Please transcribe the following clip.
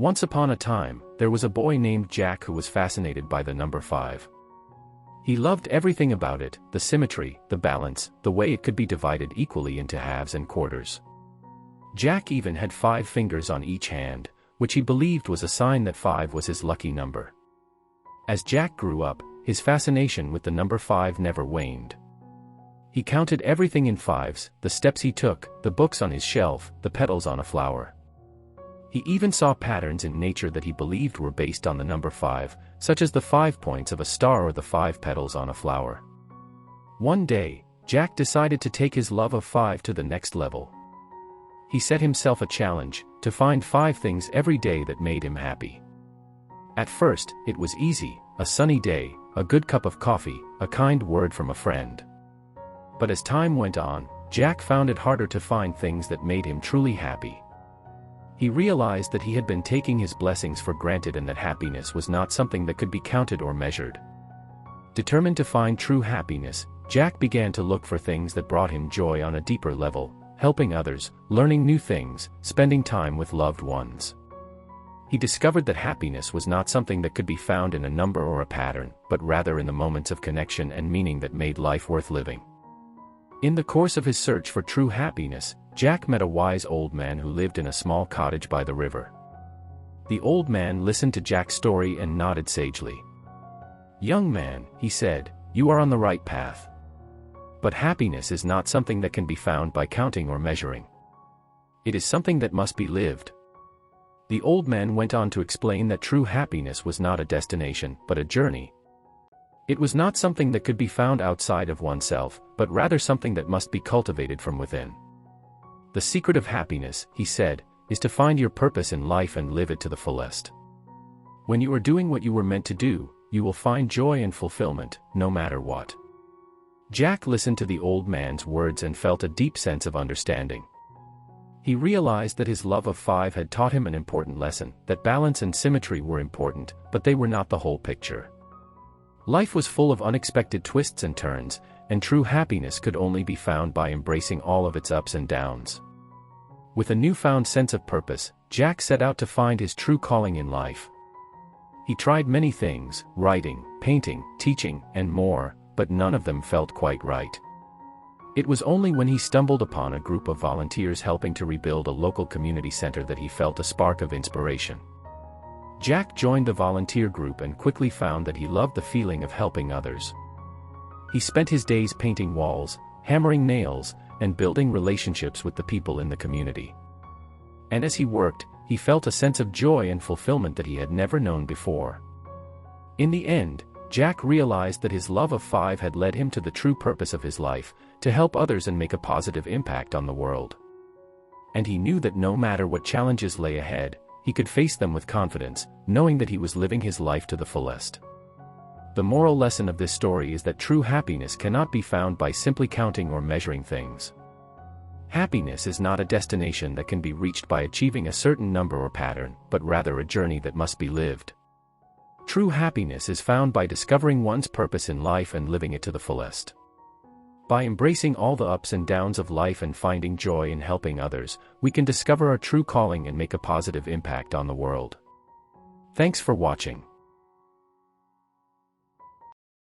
Once upon a time, there was a boy named Jack who was fascinated by the number 5. He loved everything about it, the symmetry, the balance, the way it could be divided equally into halves and quarters. Jack even had 5 fingers on each hand, which he believed was a sign that 5 was his lucky number. As Jack grew up, his fascination with the number 5 never waned. He counted everything in 5s, the steps he took, the books on his shelf, the petals on a flower. He even saw patterns in nature that he believed were based on the number 5, such as the 5 points of a star or the 5 petals on a flower. One day, Jack decided to take his love of 5 to the next level. He set himself a challenge, to find 5 things every day that made him happy. At first, it was easy, a sunny day, a good cup of coffee, a kind word from a friend. But as time went on, Jack found it harder to find things that made him truly happy. He realized that he had been taking his blessings for granted and that happiness was not something that could be counted or measured. Determined to find true happiness, Jack began to look for things that brought him joy on a deeper level, helping others, learning new things, spending time with loved ones. He discovered that happiness was not something that could be found in a number or a pattern, but rather in the moments of connection and meaning that made life worth living. In the course of his search for true happiness, Jack met a wise old man who lived in a small cottage by the river. The old man listened to Jack's story and nodded sagely. "Young man," he said, "you are on the right path. But happiness is not something that can be found by counting or measuring. It is something that must be lived." The old man went on to explain that true happiness was not a destination, but a journey. It was not something that could be found outside of oneself, but rather something that must be cultivated from within. The secret of happiness, he said, is to find your purpose in life and live it to the fullest. When you are doing what you were meant to do, you will find joy and fulfillment, no matter what. Jack listened to the old man's words and felt a deep sense of understanding. He realized that his love of 5 had taught him an important lesson, that balance and symmetry were important, but they were not the whole picture. Life was full of unexpected twists and turns, and true happiness could only be found by embracing all of its ups and downs. With a newfound sense of purpose, Jack set out to find his true calling in life. He tried many things, writing, painting, teaching, and more, but none of them felt quite right. It was only when he stumbled upon a group of volunteers helping to rebuild a local community center that he felt a spark of inspiration. Jack joined the volunteer group and quickly found that he loved the feeling of helping others. He spent his days painting walls, hammering nails, and building relationships with the people in the community. And as he worked, he felt a sense of joy and fulfillment that he had never known before. In the end, Jack realized that his love of 5 had led him to the true purpose of his life, to help others and make a positive impact on the world. And he knew that no matter what challenges lay ahead, he could face them with confidence, knowing that he was living his life to the fullest. The moral lesson of this story is that true happiness cannot be found by simply counting or measuring things. Happiness is not a destination that can be reached by achieving a certain number or pattern, but rather a journey that must be lived. True happiness is found by discovering one's purpose in life and living it to the fullest. By embracing all the ups and downs of life and finding joy in helping others, we can discover our true calling and make a positive impact on the world. Thanks for watching.